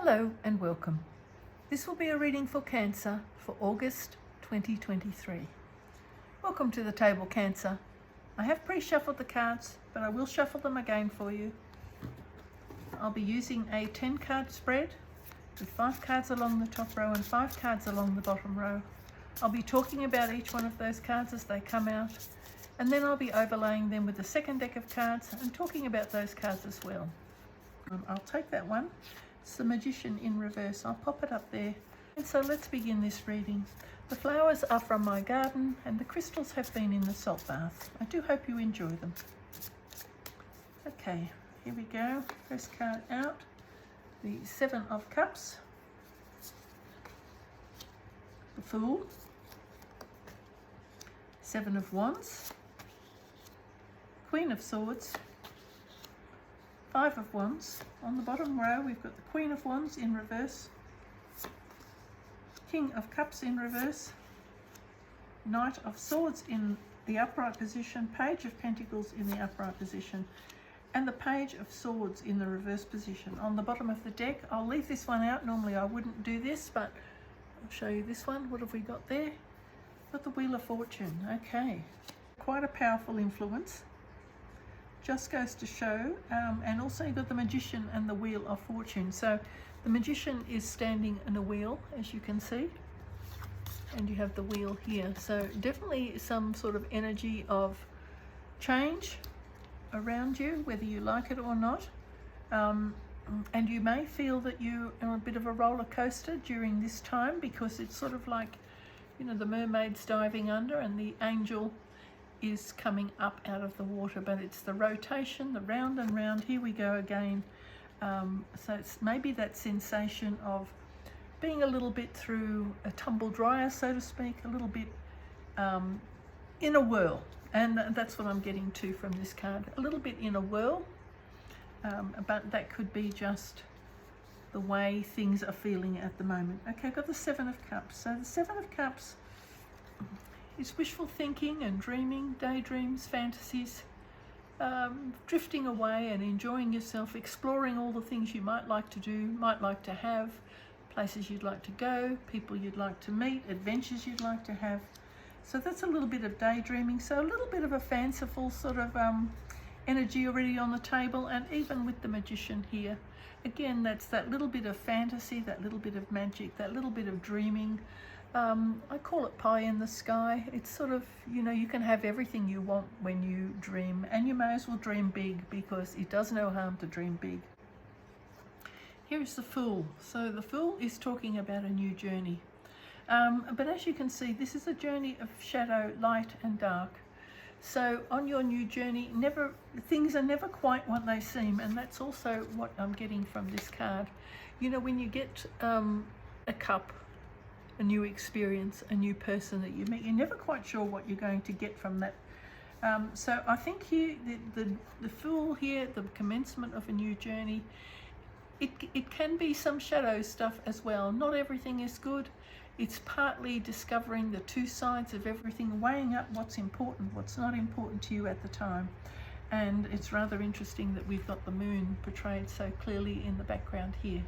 Hello and welcome. This will be a reading for Cancer for August 2023. Welcome to the table, Cancer. I have pre-shuffled the cards, but I will shuffle them again for you. I'll be using a 10-card spread with 5 cards along the top row and 5 cards along the bottom row. I'll be talking about each one of those cards as they come out, and then I'll be overlaying them with the second deck of cards and talking about those cards as well. I'll take that one. It's the Magician in reverse. I'll pop it up there. And so let's begin this reading. The flowers are from my garden and the crystals have been in the salt bath. I do hope you enjoy them. Okay, here we go. First card out. The 7 of Cups. The Fool. 7 of Wands. Queen of Swords. 5 of Wands. On the bottom row we've got the Queen of Wands in reverse, King of Cups in reverse, Knight of Swords in the upright position, Page of Pentacles in the upright position, and the Page of Swords in the reverse position. On the bottom of the deck, I'll leave this one out. Normally I wouldn't do this, but I'll show you this one. What have we got there? Got the Wheel of Fortune. Okay, quite a powerful influence. Just goes to show, and also you've got the Magician and the Wheel of Fortune. So the Magician is standing in a wheel, as you can see, and you have the wheel here. So definitely some sort of energy of change around you, whether you like it or not. And you may feel that you're on a bit of a roller coaster during this time, because it's sort of like, you know, the mermaid's diving under and the angel is coming up out of the water, but it's the rotation, the round and round. Here we go again. So it's maybe that sensation of being a little bit through a tumble dryer, so to speak, a little bit in a whirl, and that's what I'm getting to from this card. A little bit in a whirl, but that could be just the way things are feeling at the moment. Okay, I've got the 7 of Cups. So the 7 of Cups is wishful thinking and dreaming, daydreams, fantasies, drifting away and enjoying yourself, exploring all the things you might like to do, might like to have, places you'd like to go, people you'd like to meet, adventures you'd like to have. So that's a little bit of daydreaming. So a little bit of a fanciful sort of energy already on the table. And even with the Magician here, again, that's that little bit of fantasy, that little bit of magic, that little bit of dreaming. I call it pie in the sky. It's sort of, you know, you can have everything you want when you dream, and you may as well dream big, because it does no harm to dream big. Here is the Fool. So the Fool is talking about a new journey. But as you can see, this is a journey of shadow, light and dark. So on your new journey, things are never quite what they seem, and that's also what I'm getting from this card. You know, when you get a cup, a new experience, a new person that you meet, you're never quite sure what you're going to get from that. So I think here, the Fool here, the commencement of a new journey, it can be some shadow stuff as well. Not everything is good. It's partly discovering the two sides of everything, weighing up what's important, what's not important to you at the time. And it's rather interesting that we've got the moon portrayed so clearly in the background here.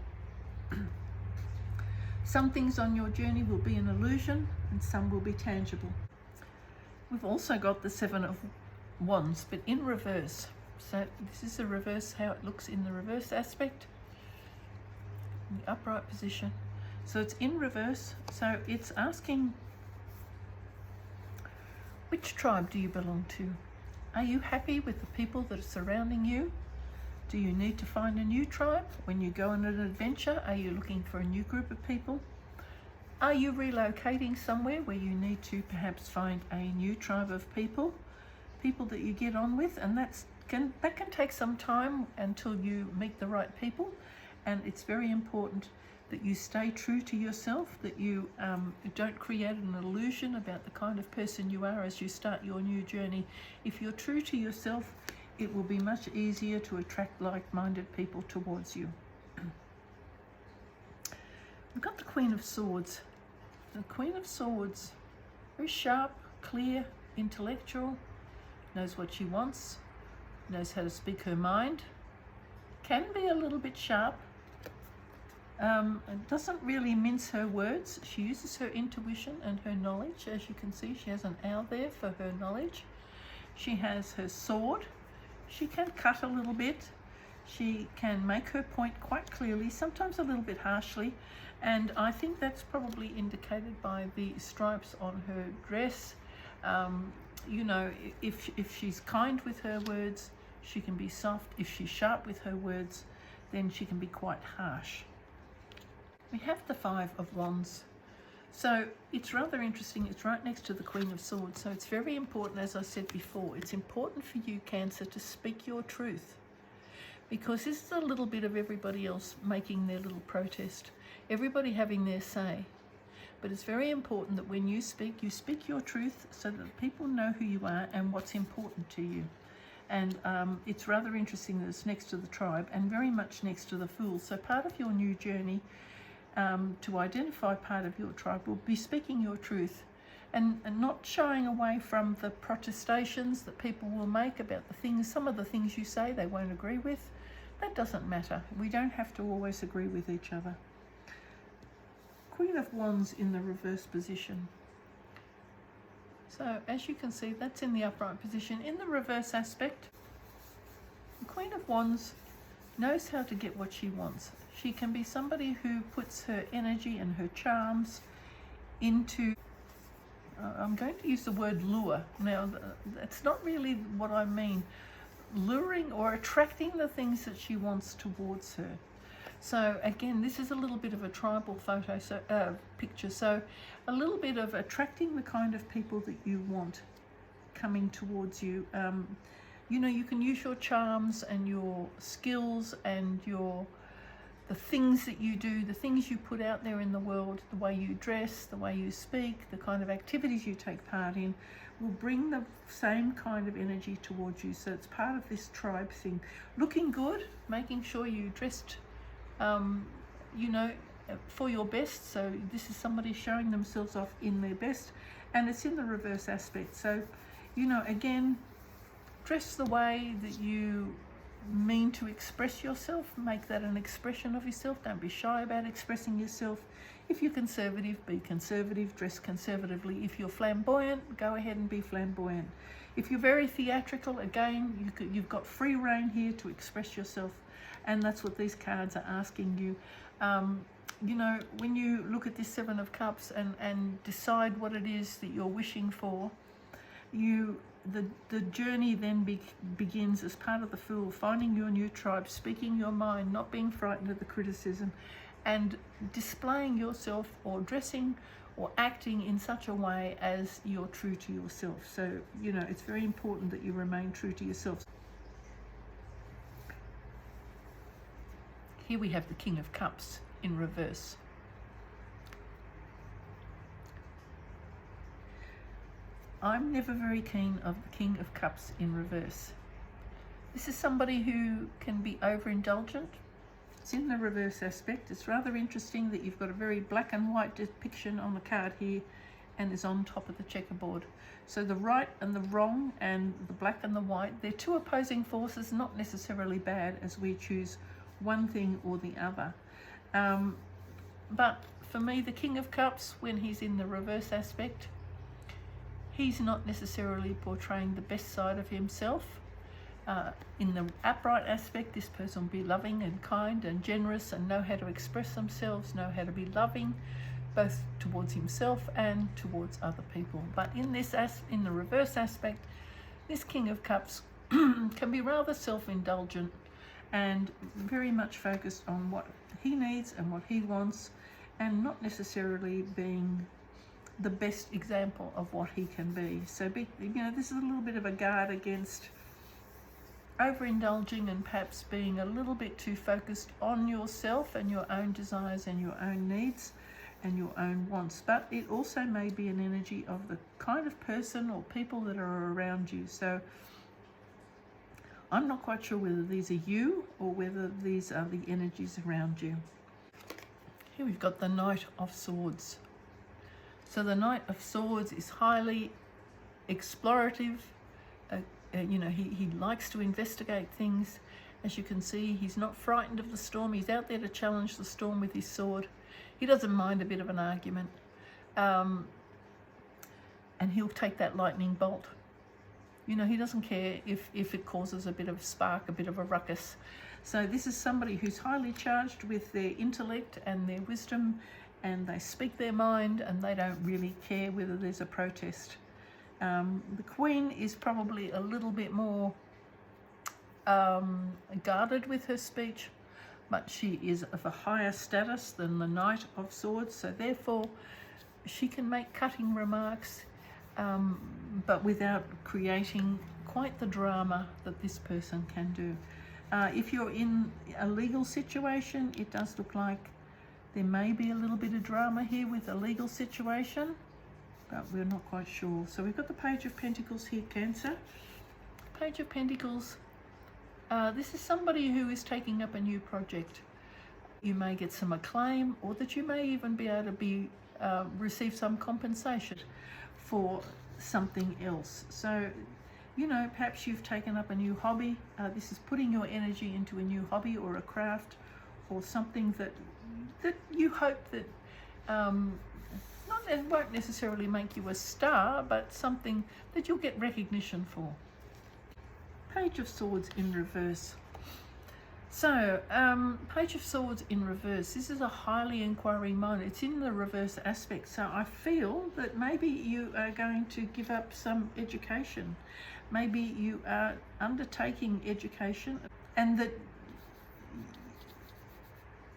Some things on your journey will be an illusion and some will be tangible. We've also got the 7 of Wands, but in reverse. So this is the reverse, how it looks in the reverse aspect, in the upright position. So it's in reverse. So it's asking, which tribe do you belong to? Are you happy with the people that are surrounding you? Do you need to find a new tribe? When you go on an adventure, are you looking for a new group of people? Are you relocating somewhere where you need to perhaps find a new tribe of people that you get on with? And that can take some time until you meet the right people. And it's very important that you stay true to yourself, that you don't create an illusion about the kind of person you are as you start your new journey. If you're true to yourself, it will be much easier to attract like-minded people towards you. We've got the Queen of Swords. The Queen of Swords, very sharp, clear, intellectual, knows what she wants, knows how to speak her mind, can be a little bit sharp, Doesn't really mince her words. She uses her intuition and her knowledge. As you can see, she has an owl there for her knowledge. She has her sword. She can cut a little bit. She can make her point quite clearly, sometimes a little bit harshly, and I think that's probably indicated by the stripes on her dress. You know, if she's kind with her words, she can be soft. If she's sharp with her words, then she can be quite harsh. We have the Five of Wands. So it's rather interesting. It's right next to the Queen of Swords. So it's very important, as I said before, it's important for you, Cancer, to speak your truth. Because this is a little bit of everybody else making their little protest. Everybody having their say. But it's very important that when you speak your truth so that people know who you are and what's important to you. And it's rather interesting that it's next to the Tribe and very much next to the Fool. So part of your new journey to identify part of your tribe will be speaking your truth and not shying away from the protestations that people will make about the things, some of the things you say they won't agree with. That doesn't matter. We don't have to always agree with each other. Queen of Wands in the reverse position. So as you can see, that's in the upright position. In the reverse aspect, the Queen of Wands knows how to get what she wants. She can be somebody who puts her energy and her charms into, I'm going to use the word lure. Now, that's not really what I mean. Luring or attracting the things that she wants towards her. So again, this is a little bit of a tribal photo, picture. So a little bit of attracting the kind of people that you want coming towards you. You know, you can use your charms and your skills and the things that you do, the things you put out there in the world, the way you dress, the way you speak, the kind of activities you take part in, will bring the same kind of energy towards you. So it's part of this tribe thing. Looking good, making sure you dressed, you know, for your best. So this is somebody showing themselves off in their best, and it's in the reverse aspect. So, you know, again, dress the way that you mean to express yourself. Make that an expression of yourself. Don't be shy about expressing yourself. If you're conservative, be conservative, dress conservatively. If you're flamboyant, go ahead and be flamboyant. If you're very theatrical, again, you've got free rein here to express yourself, and that's what these cards are asking you. You know, when you look at this Seven of Cups and decide what it is that you're wishing for, the journey then begins as part of the Fool, finding your new tribe, speaking your mind, not being frightened of the criticism, and displaying yourself or dressing or acting in such a way as you're true to yourself. So, you know, it's very important that you remain true to yourself. Here we have the King of Cups in reverse. I'm never very keen of the King of Cups in reverse. This is somebody who can be overindulgent. It's in the reverse aspect. It's rather interesting that you've got a very black and white depiction on the card here and is on top of the checkerboard. So the right and the wrong and the black and the white, they're two opposing forces, not necessarily bad as we choose one thing or the other. But for me, the King of Cups, when he's in the reverse aspect, he's not necessarily portraying the best side of himself. In the upright aspect, this person will be loving and kind and generous and know how to express themselves, know how to be loving, both towards himself and towards other people. But in the reverse aspect, this King of Cups can be rather self-indulgent and very much focused on what he needs and what he wants, and not necessarily being the best example of what he can be. So, you know, this is a little bit of a guard against overindulging and perhaps being a little bit too focused on yourself and your own desires and your own needs and your own wants. But it also may be an energy of the kind of person or people that are around you. So I'm not quite sure whether these are you or whether these are the energies around you. Here we've got the Knight of Swords. So the Knight of Swords is highly explorative. You know, he likes to investigate things, As you can see, he's not frightened of the storm. He's out there to challenge the storm with his sword. He doesn't mind a bit of an argument. And he'll take that lightning bolt. You know, he doesn't care if it causes a bit of spark, a bit of a ruckus. So this is somebody who's highly charged with their intellect and their wisdom, and they speak their mind, and they don't really care whether there's a protest. The Queen is probably a little bit more guarded with her speech, but she is of a higher status than the Knight of Swords, so therefore she can make cutting remarks, but without creating quite the drama that this person can do. If you're in a legal situation, it does look like there may be a little bit of drama here with a legal situation, but we're not quite sure. So we've got the Page of Pentacles here, Cancer. Page of Pentacles. This is somebody who is taking up a new project. You may get some acclaim, or that you may even be able to receive some compensation for something else. So, you know, perhaps you've taken up a new hobby. This is putting your energy into a new hobby or a craft or something that you hope that it won't necessarily make you a star, but something that you'll get recognition for. Page of Swords in reverse. So, Page of Swords in reverse. This is a highly inquiring mind. It's in the reverse aspect. So I feel that maybe you are going to give up some education. Maybe you are undertaking education, and that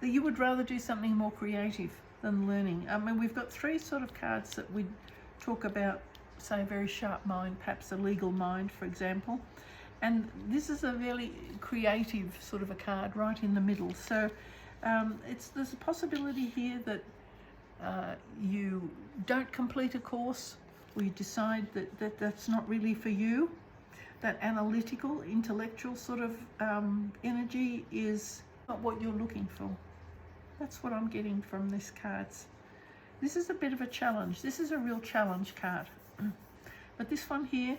you would rather do something more creative than learning. I mean, we've got three sort of cards that we talk about, say, a very sharp mind, perhaps a legal mind, for example. And this is a really creative sort of a card right in the middle. So there's a possibility here that you don't complete a course, or you decide that that's not really for you. That analytical, intellectual sort of energy is not what you're looking for. That's what I'm getting from this cards. This is a bit of a challenge. This is a real challenge card. But this one here,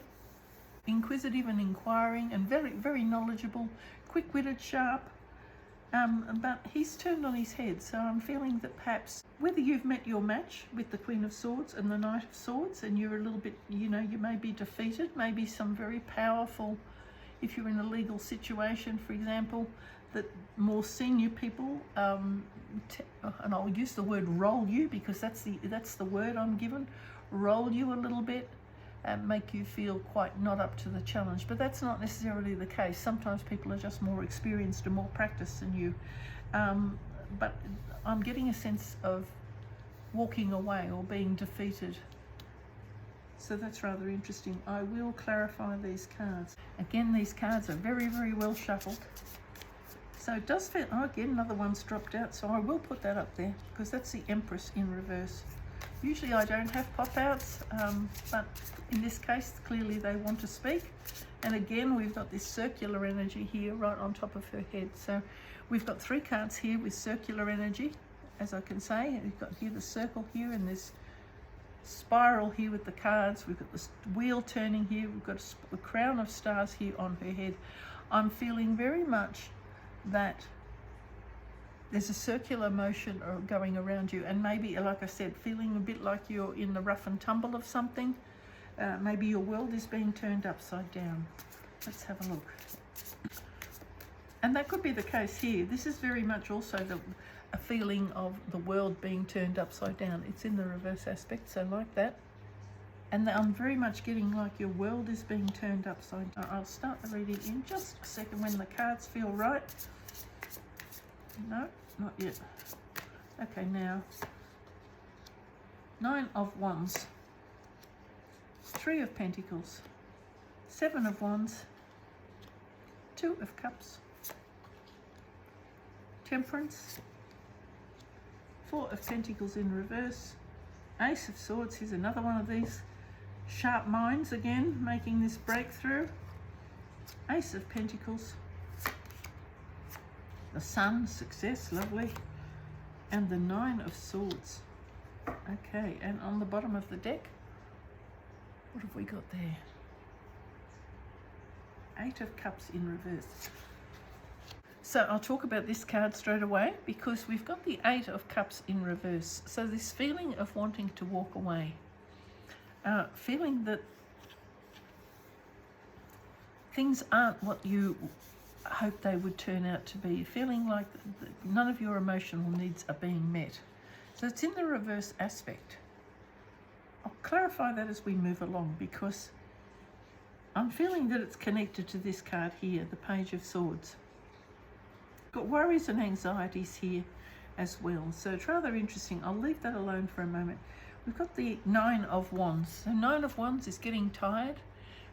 inquisitive and inquiring and very, very knowledgeable, quick-witted, sharp, but he's turned on his head. So I'm feeling that perhaps whether you've met your match with the Queen of Swords and the Knight of Swords, and you're a little bit, you know, you may be defeated, maybe some very powerful, if you're in a legal situation, for example, that more senior people, and I'll use the word roll you, because that's the word I'm given, roll you a little bit, and make you feel quite not up to the challenge. But that's not necessarily the case. Sometimes people are just more experienced and more practiced than you. But I'm getting a sense of walking away or being defeated. So that's rather interesting. I will clarify these cards. Again, these cards are very, very well shuffled. So it does feel, oh, again, another one's dropped out. So I will put that up there, because that's the Empress in reverse. Usually I don't have pop-outs, but in this case, clearly they want to speak. And again, we've got this circular energy here right on top of her head. So we've got three cards here with circular energy, as I can say. We've got here the circle here, and this spiral here with the cards. We've got this wheel turning here. We've got a crown of stars here on her head. I'm feeling very much that there's a circular motion going around you, and maybe, like I said, feeling a bit like you're in the rough and tumble of something. Maybe your world is being turned upside down. Let's have a look. And that could be the case here. This is very much also a feeling of the world being turned upside down. It's in the reverse aspect, so like that. And I'm very much getting like your world is being turned upside down. I'll start the reading in just a second when the cards feel right. No, not yet. Okay, now. 9 of Wands. 3 of Pentacles. 7 of Wands. 2 of Cups. Temperance. 4 of Pentacles in reverse. Ace of Swords. Here's another one of these sharp minds again, making this breakthrough. Ace of Pentacles. The Sun, success, lovely. And the 9 of Swords. Okay, and on the bottom of the deck, what have we got there? 8 of Cups in reverse. So I'll talk about this card straight away because we've got the Eight of Cups in reverse. So this feeling of wanting to walk away, feeling that things aren't what you hope they would turn out to be, feeling like none of your emotional needs are being met. So it's in the reverse aspect. I'll clarify that as we move along because I'm feeling that it's connected to this card here, the Page of Swords. Got worries and anxieties here as well, so it's rather interesting. I'll leave that alone for a moment. We've got the Nine of Wands. So Nine of Wands is getting tired.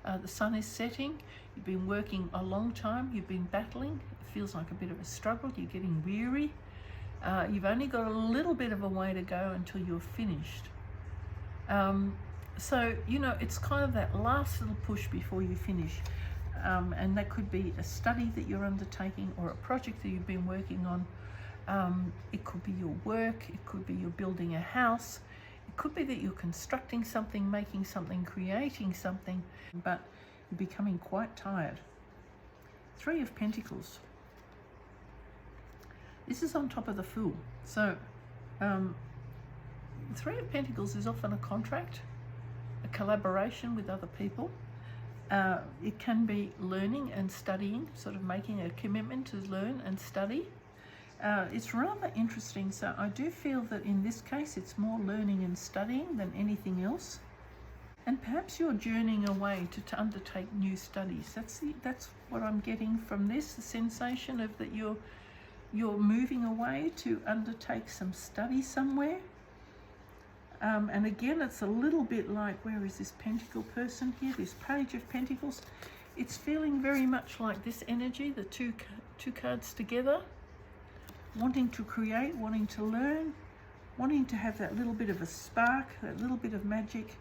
The sun is setting. You've been working a long time. You've been battling. It feels like a bit of a struggle. You're getting weary. You've only got a little bit of a way to go until you're finished. So, you know, it's kind of that last little push before you finish. And that could be a study that you're undertaking or a project that you've been working on. It could be your work. It could be you're building a house. It could be that you're constructing something, making something, creating something, but you're becoming quite tired. Three of Pentacles. This is on top of the Fool. So, Three of Pentacles is often a contract, a collaboration with other people. It can be learning and studying, sort of making a commitment to learn and study. It's rather interesting. So I do feel that in this case it's more learning and studying than anything else. And perhaps you're journeying away to undertake new studies. That's what I'm getting from this, the sensation of that you're moving away to undertake some study somewhere. And again, it's a little bit like, where is this Pentacle person here? This Page of Pentacles. It's feeling very much like this energy, the two cards together. Wanting to create, wanting to learn, wanting to have that little bit of a spark, that little bit of magic.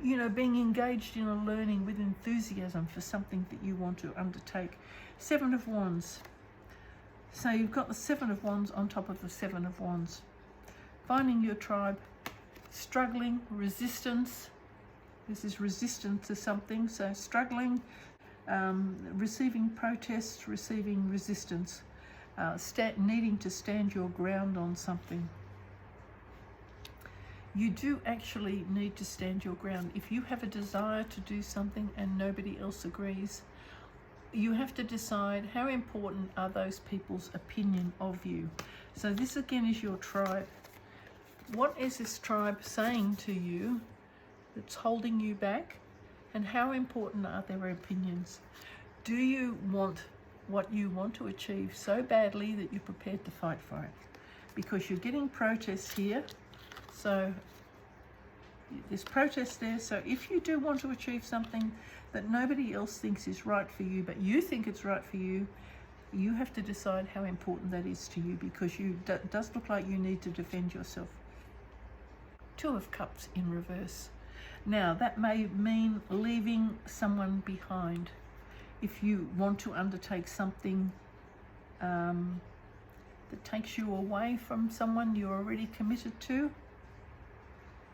You know, being engaged in a learning with enthusiasm for something that you want to undertake. Seven of Wands. So you've got the Seven of Wands on top of the Seven of Wands. Finding your tribe, struggling, resistance. This is resistance to something, so struggling, receiving protests, receiving resistance, needing to stand your ground on something. You do actually need to stand your ground. If you have a desire to do something and nobody else agrees, you have to decide how important are those people's opinion of you. So this again is your tribe. What is this tribe saying to you that's holding you back? And how important are their opinions? Do you want what you want to achieve so badly that you're prepared to fight for it? Because you're getting protests here. So there's protest there. So if you do want to achieve something that nobody else thinks is right for you, but you think it's right for you, you have to decide how important that is to you, because it does look like you need to defend yourself. Two of Cups in reverse. Now, that may mean leaving someone behind. If you want to undertake something that takes you away from someone you're already committed to,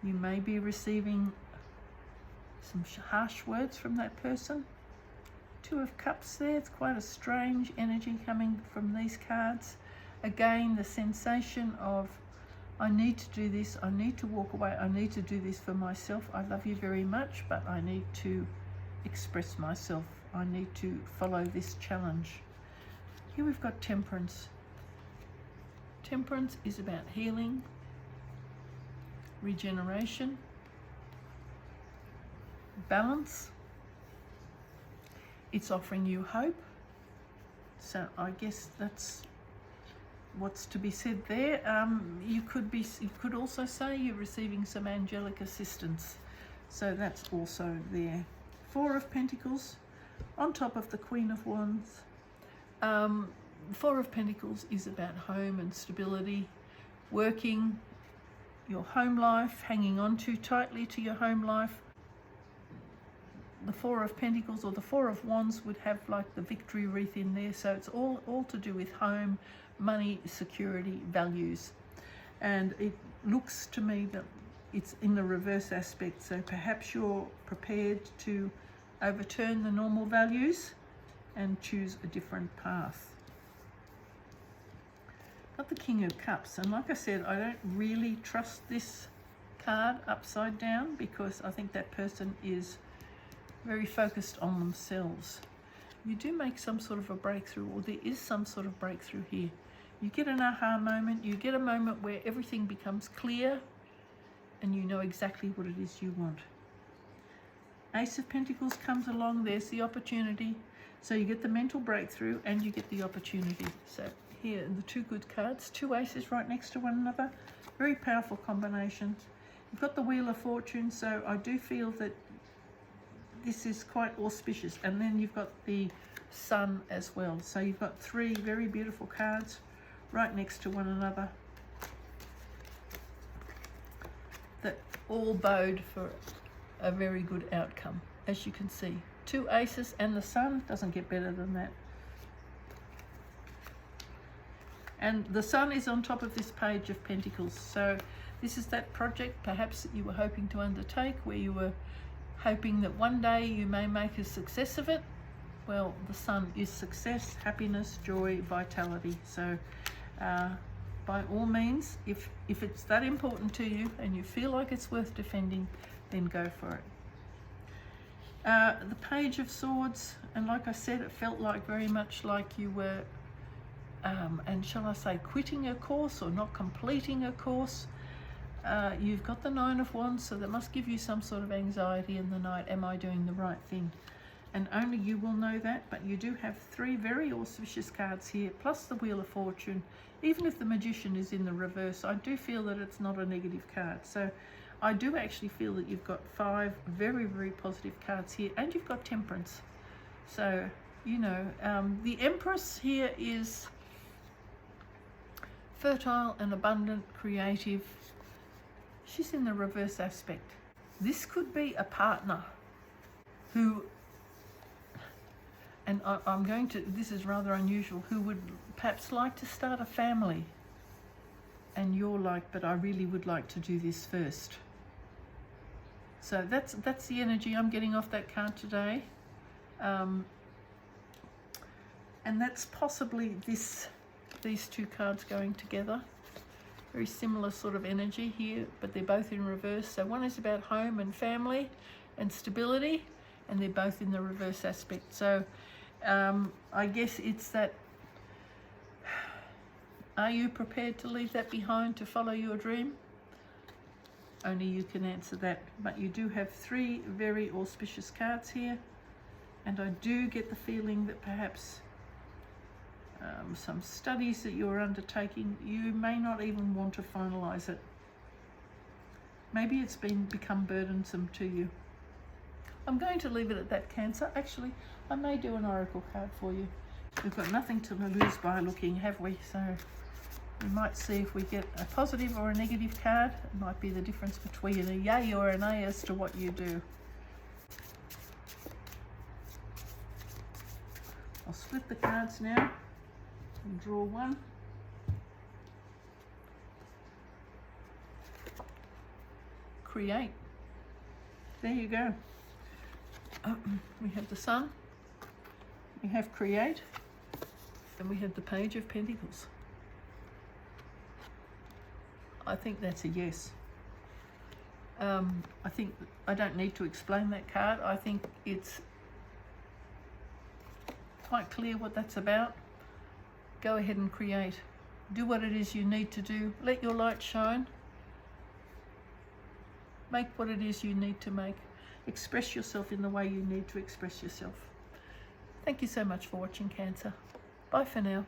you may be receiving some harsh words from that person. Two of Cups there. It's quite a strange energy coming from these cards. Again, the sensation of, I need to do this, I need to walk away, I need to do this for myself. I love you very much, but I need to express myself. I need to follow this challenge. Here we've got Temperance. Temperance is about healing, regeneration, balance. It's offering you hope. So I guess that's what's to be said there. You could also say you're receiving some angelic assistance. So that's also there. Four of Pentacles on top of the Queen of Wands. Four of Pentacles is about home and stability, working, your home life, hanging on too tightly to your home life. The Four of Pentacles or the Four of Wands would have like the victory wreath in there. So it's all to do with home, money, security, values. And it looks to me that it's in the reverse aspect. So perhaps you're prepared to overturn the normal values and choose a different path. Got the King of Cups, and like I said, I don't really trust this card upside down because I think that person is very focused on themselves. You do make some sort of a breakthrough, or there is some sort of breakthrough here. You get an aha moment, you get a moment where everything becomes clear and you know exactly what it is you want. Ace of Pentacles comes along, there's the opportunity. So you get the mental breakthrough and you get the opportunity. So here are the two good cards, two aces right next to one another. Very powerful combination. You've got the Wheel of Fortune, so I do feel that this is quite auspicious. And then you've got the Sun as well. So you've got three very beautiful cards right next to one another that all bode for a very good outcome, as you can see. Two aces and the Sun, doesn't get better than that. And the Sun is on top of this Page of Pentacles. So this is that project perhaps that you were hoping to undertake, where you were hoping that one day you may make a success of it. Well, the Sun is success, happiness, joy, vitality. So by all means, if it's that important to you and you feel like it's worth defending, then go for it. The Page of Swords, and like I said, it felt like very much like you were, and shall I say, quitting a course or not completing a course. You've got the Nine of Wands, so that must give you some sort of anxiety in the night. Am I doing the right thing? And only you will know that, but you do have three very auspicious cards here, plus the Wheel of Fortune. Even if the Magician is in the reverse, I do feel that it's not a negative card. So I do actually feel that you've got five very, very positive cards here, and you've got Temperance. So, you know, the Empress here is fertile and abundant, creative. She's in the reverse aspect. This could be a partner who, and I'm going to, this is rather unusual, who would perhaps like to start a family. And you're like, but I really would like to do this first. So that's the energy I'm getting off that card today. And that's possibly these two cards going together. Very similar sort of energy here, but they're both in reverse. So one is about home and family and stability, and they're both in the reverse aspect. So I guess it's that, are you prepared to leave that behind to follow your dream? Only you can answer that. But you do have three very auspicious cards here, and I do get the feeling that perhaps some studies that you're undertaking, you may not even want to finalize it. Maybe it's become burdensome to you. I'm going to leave it at that, Cancer. Actually, I may do an oracle card for you. We've got nothing to lose by looking, have we? So we might see if we get a positive or a negative card. It might be the difference between a yay or an A as to what you do. I'll split the cards now and draw one. Create. There you go. We have the Sun, we have Create, and we have the Page of Pentacles. I think that's a yes. I think I don't need to explain that card. I think it's quite clear what that's about. Go ahead and create. Do what it is you need to do. Let your light shine. Make what it is you need to make. Express yourself in the way you need to express yourself. Thank you so much for watching, Cancer. Bye for now.